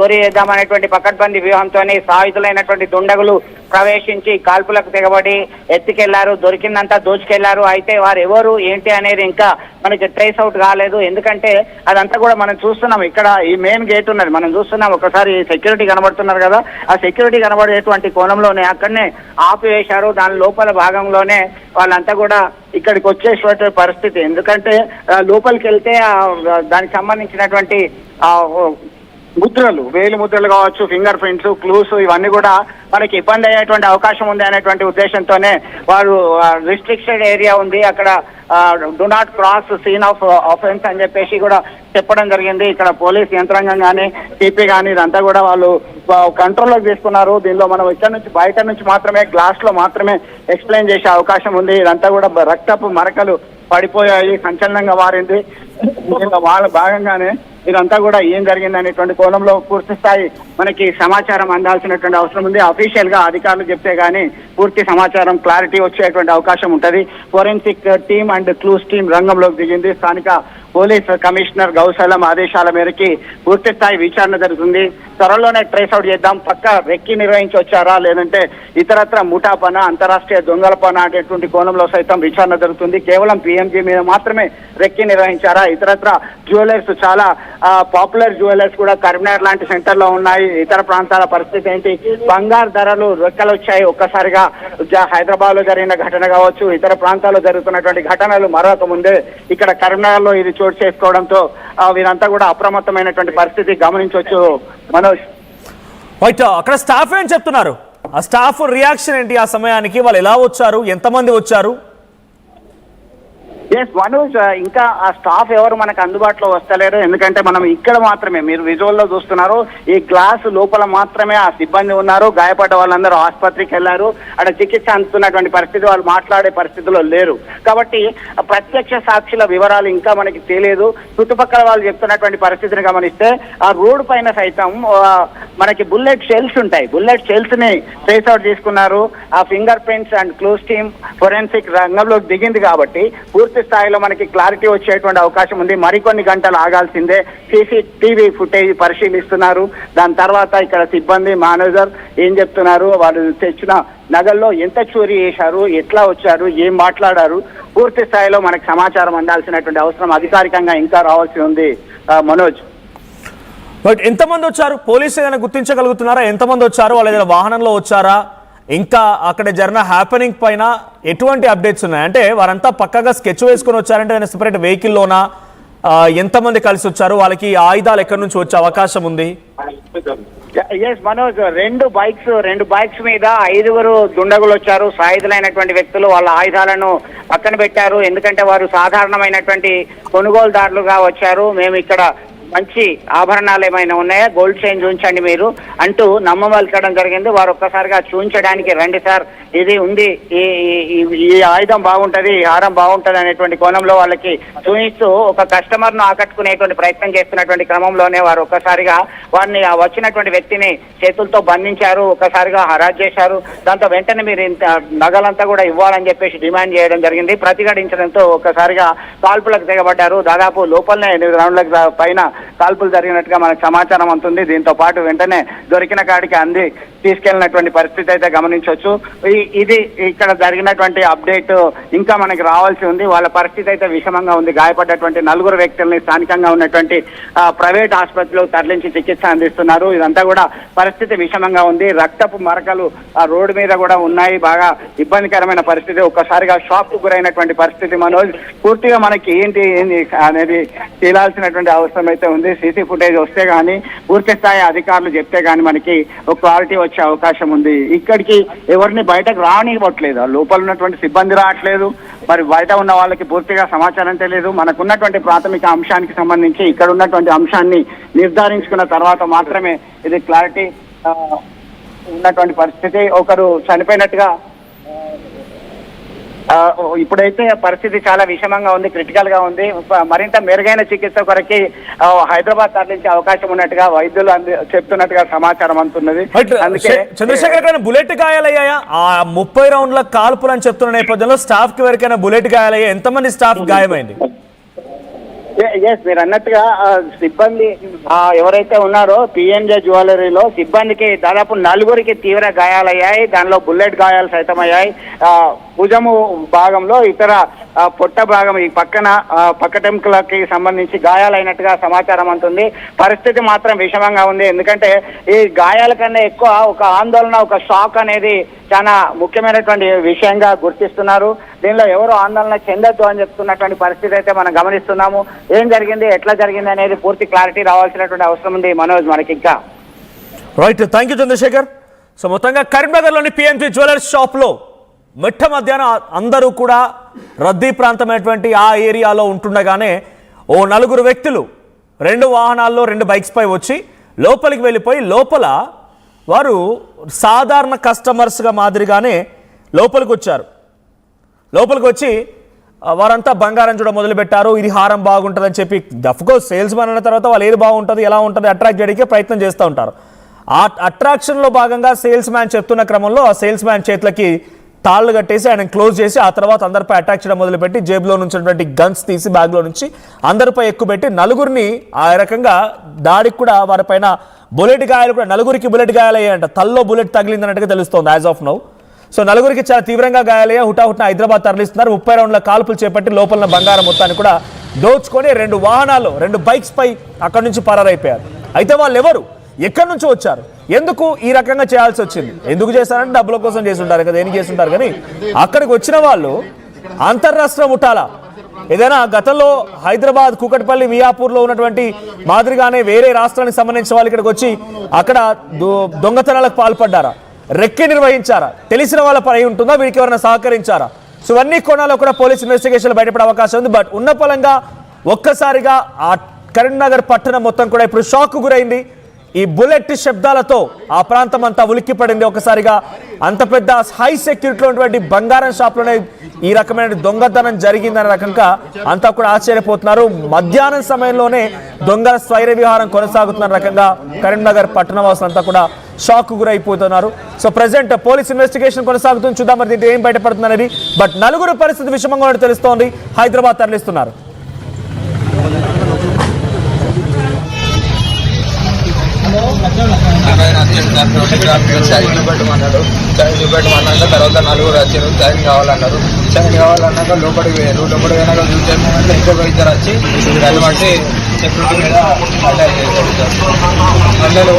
చోరీ చేద్దామనేటువంటి పకడ్బందీ వ్యూహంతో సాయుధులైనటువంటి దుండగులు ప్రవేశించి కాల్పులకు తెగబడి ఎత్తుకెళ్లారు. దొరికిందంతా దోచుకెళ్లారు. అయితే వారు ఎవరు ఏంటి అనేది ఇంకా మనకి ట్రేస్ అవుట్ కాలేదు. ఎందుకంటే అదంతా కూడా మనం చూస్తున్నాం. ఇక్కడ ఈ మెయిన్ గేట్ ఉన్నది మనం చూస్తున్నాం. ఒకసారి సెక్యూరిటీ కనబడుతున్నారు కదా, ఆ సెక్యూరిటీ కనబడేటువంటి కోణంలోనే అక్కడనే ఆపివేశారు. దాని లోపల భాగంలోనే వాళ్ళంతా కూడా ఇక్కడికి వచ్చేటువంటి పరిస్థితి. ఎందుకంటే లోపలికి వెళ్తే దానికి సంబంధించినటువంటి ముద్రలు, వేలు ముద్రలు కావచ్చు, ఫింగర్ ప్రింట్స్, క్లూస్ ఇవన్నీ కూడా మనకి ఇబ్బంది అయ్యేటువంటి అవకాశం ఉంది అనేటువంటి ఉద్దేశంతోనే వారు రిస్ట్రిక్టెడ్ ఏరియా ఉంది, అక్కడ do not cross scene of offence అని చెప్పేసి కూడా చెప్పడం జరిగింది. ఇక్కడ పోలీస్ యంత్రాంగం కానీ సిపి కానీ ఇదంతా కూడా వాళ్ళు కంట్రోల్లోకి తీసుకున్నారు. దీనిలో మనం ఇక్కడ నుంచి బయట నుంచి మాత్రమే గ్లాస్ లో మాత్రమే ఎక్స్ప్లెయిన్ చేసే అవకాశం ఉంది. ఇదంతా కూడా రక్తపు మరకలు పడిపోయాయి, సంచలనంగా మారింది. వాళ్ళ భాగంగానే ఇదంతా కూడా ఏం జరిగింది అనేటువంటి కోణంలో పూర్తి స్థాయి మనకి సమాచారం అందాల్సినటువంటి అవసరం ఉంది. అఫీషియల్ గా అధికారులు చెప్తే గానీ పూర్తి సమాచారం క్లారిటీ వచ్చేటువంటి అవకాశం ఉంటది. Forensic team and clues team రంగంలోకి దిగింది. స్థానిక పోలీస్ కమిషనర్ గౌసలం ఆదేశాల మేరకి పూర్తి స్థాయి విచారణ జరుగుతుంది. త్వరలోనే ట్రేస్ అవుట్ చేద్దాం, పక్క రెక్కి నిర్వహించి వచ్చారా లేదంటే ఇతరత్ర ముఠా పన, అంతరాష్ట్రీయ దొంగల పన అనేటువంటి కోణంలో సైతం విచారణ జరుగుతుంది. కేవలం పిఎంజీ మీద మాత్రమే రెక్కి నిర్వహించారా? ఇతరత్ర జ్యువెలర్స్, చాలా పాపులర్ జ్యువెలర్స్ కూడా కరీంనగర్ లాంటి సెంటర్ లో ఉన్నాయి. ఇతర ప్రాంతాల పరిస్థితి ఏంటి? బంగారు ధరలు రెక్కలు వచ్చాయి ఒక్కసారిగా. హైదరాబాద్ లో జరిగిన ఘటన కావచ్చు, ఇతర ప్రాంతాల్లో జరుగుతున్నటువంటి ఘటనలు మరొక ముందే ఇక్కడ కరీంనగర్ లో ఇది చోటు చేసుకోవడంతో వీరంతా కూడా అప్రమత్తమైనటువంటి పరిస్థితి గమనించవచ్చు. మనోజ్, అక్కడ స్టాఫ్ ఏం చెప్తున్నారు? ఆ స్టాఫ్ రియాక్షన్ ఏంటి? ఆ సమయానికి వాళ్ళు ఎలా వచ్చారు, ఎంతమంది వచ్చారు? ఎస్ మనోజ్, ఇంకా ఆ స్టాఫ్ ఎవరు మనకు అందుబాటులో వస్తలేరు. ఎందుకంటే మనం ఇక్కడ మాత్రమే, మీరు విజువల్ లో చూస్తున్నారు, ఈ గ్లాస్ లోపల మాత్రమే ఆ సిబ్బంది ఉన్నారు. గాయపడ్డ వాళ్ళందరూ ఆసుపత్రికి వెళ్లారు. అక్కడ చికిత్స అందుతున్నటువంటి పరిస్థితి, వాళ్ళు మాట్లాడే పరిస్థితిలో లేరు. కాబట్టి ప్రత్యక్ష సాక్షుల వివరాలు ఇంకా మనకి తెలియదు. చుట్టుపక్కల వాళ్ళు చెప్తున్నటువంటి పరిస్థితిని గమనిస్తే ఆ రోడ్డు పైన సైతం మనకి బుల్లెట్ షెల్స్ ఉంటాయి. బుల్లెట్ షెల్స్ ని ట్రేస్ అవుట్ తీసుకున్నారు. ఆ finger prints and clues team forensic రంగంలోకి దిగింది కాబట్టి పూర్తి స్థాయిలో మనకి క్లారిటీ వచ్చేటువంటి అవకాశం ఉంది. మరికొన్ని గంటలు ఆగాల్సిందే. సీసీటీవీ ఫుటేజ్ పరిశీలిస్తున్నారు. దాని తర్వాత ఇక్కడ సిబ్బంది, మేనేజర్ ఏం చెప్తున్నారు, వాళ్ళు తెచ్చిన నగల్లో ఎంత చోరీ చేశారు, ఎట్లా వచ్చారు, ఏం మాట్లాడారు, పూర్తి స్థాయిలో మనకి సమాచారం అందాల్సినటువంటి అవసరం అధికారికంగా ఇంకా రావాల్సి ఉంది. మనోజ్, బట్ ఎంతమంది వచ్చారు? పోలీసులు ఏదైనా గుర్తించగలుగుతున్నారా? ఎంతమంది వచ్చారు? వాళ్ళు ఏదైనా వాహనంలో వచ్చారా? ఇంకా అక్కడ జరిగిన హ్యాపెనింగ్ పైన ఎటువంటి అప్డేట్స్ ఉన్నాయి? అంటే వారంతా పక్కగా స్కెచ్ వేసుకొని వచ్చారంటే ఏదైనా సెపరేట్ వెహికల్లోనా? ఎంతమంది కలిసి వచ్చారు? వాళ్ళకి ఆయుధాలు ఎక్కడి నుంచి వచ్చే అవకాశం ఉంది? ఎస్ మనోజ్, రెండు బైక్స్ మీద 5 దుండగులు వచ్చారు. సాయుధులైనటువంటి వ్యక్తులు వాళ్ళ ఆయుధాలను పక్కన పెట్టారు. ఎందుకంటే వారు సాధారణమైనటువంటి కొనుగోలుదారులుగా వచ్చారు. మేము ఇక్కడ మంచి ఆభరణాలు ఏమైనా ఉన్నాయా, గోల్డ్ చైన్ చూపించండి మీరు అంటూ నమ్మవలకడం జరిగింది. వారు ఒక్కసారిగా చూపించడానికి రండి సార్, ఇది ఉంది, ఈ ఆయుధం బాగుంటది, ఈ హారం బాగుంటది అనేటువంటి కోణంలో వాళ్ళకి చూపిస్తూ ఒక కస్టమర్ ను ఆకట్టుకునేటువంటి ప్రయత్నం చేస్తున్నటువంటి క్రమంలోనే వారు ఒక్కసారిగా వారిని వచ్చినటువంటి వ్యక్తిని చేతులతో బంధించారు. ఒక్కసారిగా హరాజ్ చేశారు. దాంతో వెంటనే మీరు నగలంతా కూడా ఇవ్వాలని చెప్పేసి డిమాండ్ చేయడం జరిగింది. ప్రతిఘటించడంతో ఒక్కసారిగా కాల్పులకు తెగబడ్డారు. దాదాపు లోపలనే 8 రౌండ్ల పైన కాల్పులు జరిగినట్టుగా మనకు సమాచారం అందుతుంది. దీంతో పాటు వెంటనే దొరికిన కాడికి అంది తీసుకెళ్లినటువంటి పరిస్థితి అయితే గమనించవచ్చు. ఇది ఇక్కడ జరిగినటువంటి అప్డేట్ ఇంకా మనకి రావాల్సి ఉంది. వాళ్ళ పరిస్థితి అయితే విషమంగా ఉంది. గాయపడ్డటువంటి 4 వ్యక్తుల్ని స్థానికంగా ఉన్నటువంటి ప్రైవేట్ ఆసుపత్రిలో తరలించి చికిత్స అందిస్తున్నారు. ఇదంతా కూడా పరిస్థితి విషమంగా ఉంది. రక్తపు మరకలు ఆ రోడ్డు మీద కూడా ఉన్నాయి. బాగా ఇబ్బందికరమైన పరిస్థితి. ఒక్కసారిగా షాక్ కు గురైనటువంటి పరిస్థితి. మనోజ్, పూర్తిగా మనకి ఏంటి అనేది తేలాల్సినటువంటి అవసరం అయితే ఉంది. సీసీ ఫుటేజ్ వస్తే గానీ, పూర్తి స్థాయి అధికారులు చెప్తే గానీ మనకి ఒక క్లారిటీ వచ్చే అవకాశం ఉంది. ఇక్కడికి ఎవరిని బయటకు రానివ్వట్లేదు. లోపల ఉన్నటువంటి సిబ్బంది రావట్లేదు. మరి బయట ఉన్న వాళ్ళకి పూర్తిగా సమాచారం తెలియదు. మనకున్నటువంటి ప్రాథమిక అంశానికి సంబంధించి ఇక్కడ ఉన్నటువంటి అంశాన్ని నిర్ధారించుకున్న తర్వాత మాత్రమే ఇది క్లారిటీ ఉన్నటువంటి పరిస్థితి. ఒకరు చనిపోయినట్టుగా ఇప్పుడైతే పరిస్థితి చాలా విషమంగా ఉంది, క్రిటికల్ గా ఉంది. మరింత మెరుగైన చికిత్స కొరకి హైదరాబాద్ తరలించే అవకాశం ఉన్నట్టుగా వైద్యులు చెప్తున్నట్టుగా సమాచారం అందుతున్నది. అందుకే చంద్రశేఖర్, బుల్లెట్ గాయాలయ్యాయా? 30 రౌండ్ల కాల్పులు అని చెప్తున్న నేపథ్యంలో స్టాఫ్ కి ఎవరికైనా బుల్లెట్ గాయాలయ్యా? ఎంతమంది స్టాఫ్ గాయమైంది? ఎస్, మీరు అన్నట్టుగా సిబ్బంది ఎవరైతే ఉన్నారో పిఎన్జే జ్యువెలరీలో సిబ్బందికి దాదాపు 4 తీవ్ర గాయాలయ్యాయి. దానిలో బుల్లెట్ గాయాలు సైతం అయ్యాయి. భుజము భాగంలో ఇతర పొట్ట భాగం ఈ పక్కటెంకులకి సంబంధించి గాయాలైనట్టుగా సమాచారం అంటుంది. పరిస్థితి మాత్రం విషమంగా ఉంది. ఎందుకంటే ఈ గాయాల కన్నా ఎక్కువ ఒక ఆందోళన, ఒక షాక్ అనేది చాలా ముఖ్యమైనటువంటి విషయంగా గుర్తిస్తున్నారు. దీనిలో ఎవరు ఆందోళన చెందొద్దు అని చెప్తున్నటువంటి పరిస్థితి అయితే మనం గమనిస్తున్నాము. ఏం జరిగింది, ఎట్లా జరిగింది అనేది పూర్తి క్లారిటీ రావాల్సినటువంటి అవసరం ఉంది మనోజ్ మనకి ఇంకా. Right, thank you Chandrashekhar. So మొత్తంగా కరీంనగర్లోని పిఎన్జి జ్యువెలర్స్ షాప్లో మిట్ట మధ్యాహ్నం అందరూ కూడా రద్దీ ప్రాంతమైనటువంటి ఆ ఏరియాలో ఉంటుండగానే ఓ 4 వ్యక్తులు 2 వాహనాల్లో 2 బైక్స్ పై వచ్చి లోపలికి వెళ్ళిపోయి లోపల వారు సాధారణ కస్టమర్స్గా మాదిరిగానే లోపలికి వచ్చారు. లోపలికి వచ్చి వారంతా బంగారం చూడ మొదలుపెట్టారు. ఇది హారం బాగుంటుందని చెప్పి, అఫ్కోర్స్ సేల్స్ మ్యాన్ అన్న తర్వాత వాళ్ళు ఏది బాగుంటుంది, ఎలా ఉంటుంది అట్రాక్ట్ చేయడానికి ప్రయత్నం చేస్తూ ఉంటారు. ఆ అట్రాక్షన్లో భాగంగా సేల్స్ మ్యాన్ చెప్తున్న క్రమంలో ఆ సేల్స్ మ్యాన్ చేతులకి తాళ్ళు కట్టేసి ఆయన క్లోజ్ చేసి ఆ తర్వాత అందరిపై అటాక్ చేయడం మొదలుపెట్టి జేబులో నుంచి గన్స్ తీసి బ్యాగ్లో నుంచి అందరిపై ఎక్కుపెట్టి 4 ఆ రకంగా దాడికి కూడా వారిపైన బుల్లెట్ గాయాలు కూడా 4 బుల్లెట్ గాయాలయ్యాయంట. తల్లో బుల్లెట్ తగిలిందన్నట్టుగా తెలుస్తోంది యాజ్ ఆఫ్ నౌ. సో 4 చాలా తీవ్రంగా గాయాలయ్యా. హుటాహుటిన హైదరాబాద్ తరలిస్తున్నారు. 30 రౌండ్ల కాల్పులు చేపట్టి లోపల బంగారం మొత్తాన్ని కూడా దోచుకొని 2 వాహనాలు 2 బైక్స్ పై అక్కడి నుంచి పరారైపోయారు. అయితే వాళ్ళు ఎవరు, ఎక్కడి నుంచి వచ్చారు, ఎందుకు ఈ రకంగా చేయాల్సి వచ్చింది, ఎందుకు చేశారంటే డబ్బుల కోసం చేసి ఉంటారు కదా, దేనికి చేసి ఉంటారు. కానీ అక్కడికి వచ్చిన వాళ్ళు అంతర్రాష్ట్ర ముఠాలా, ఏదైనా గతంలో హైదరాబాద్ కూకట్పల్లి మియాపూర్లో ఉన్నటువంటి మాదిరిగానే వేరే రాష్ట్రానికి సంబంధించిన వాళ్ళు ఇక్కడికి వచ్చి అక్కడ దొంగతనాలకు పాల్పడ్డారా, రెక్కి నిర్వహించారా, తెలిసిన వాళ్ళ పని ఉంటుందా, వీరికి ఎవరైనా సహకరించారా? సో ఇవన్నీ కోణాల్లో కూడా పోలీస్ ఇన్వెస్టిగేషన్లు బయటపడే అవకాశం ఉంది. బట్ ఉన్న పలంగా ఒక్కసారిగా ఆ కరీంనగర్ పట్టణం మొత్తం కూడా ఇప్పుడు షాక్ గురైంది. ఈ బుల్లెట్ శబ్దాలతో ఆ ప్రాంతం అంతా ఉలిక్కిపడింది. ఒకసారిగా అంత పెద్ద హై సెక్యూరిటీలో ఉన్నటువంటి బంగారం షాప్లోనే ఈ రకమైన దొంగతనం జరిగిందనే రకంగా అంతా కూడా ఆశ్చర్యపోతున్నారు. మధ్యాహ్నం సమయంలోనే దొంగల స్వైర విహారం కొనసాగుతున్న రకంగా కరీంనగర్ పట్టణ వాసులంతా కూడా షాక్ గురైపోతున్నారు. సో ప్రెసెంట్ పోలీస్ ఇన్వెస్టిగేషన్ కొనసాగుతుంది. చూద్దాం మరి దీంట్లో ఏం బయటపడుతుంది అనేది. బట్ 4 పరిస్థితి విషమంగా ఉన్నట్టు తెలుస్తోంది. హైదరాబాద్ తరలిస్తున్నారు. చైన్ పెట్టమన్నాడు. తర్వాత 4 వచ్చారు. చైన్ కావాలన్నారు. చైన్ కావాలన్నాక లోపలికి పోయారు. లోపలికి పోయినాక చూసే ఇంకొక 2 వచ్చి దాన్ని బట్టి సెక్యూరిటీ మీద అటాక్ చేశారు. అందరూ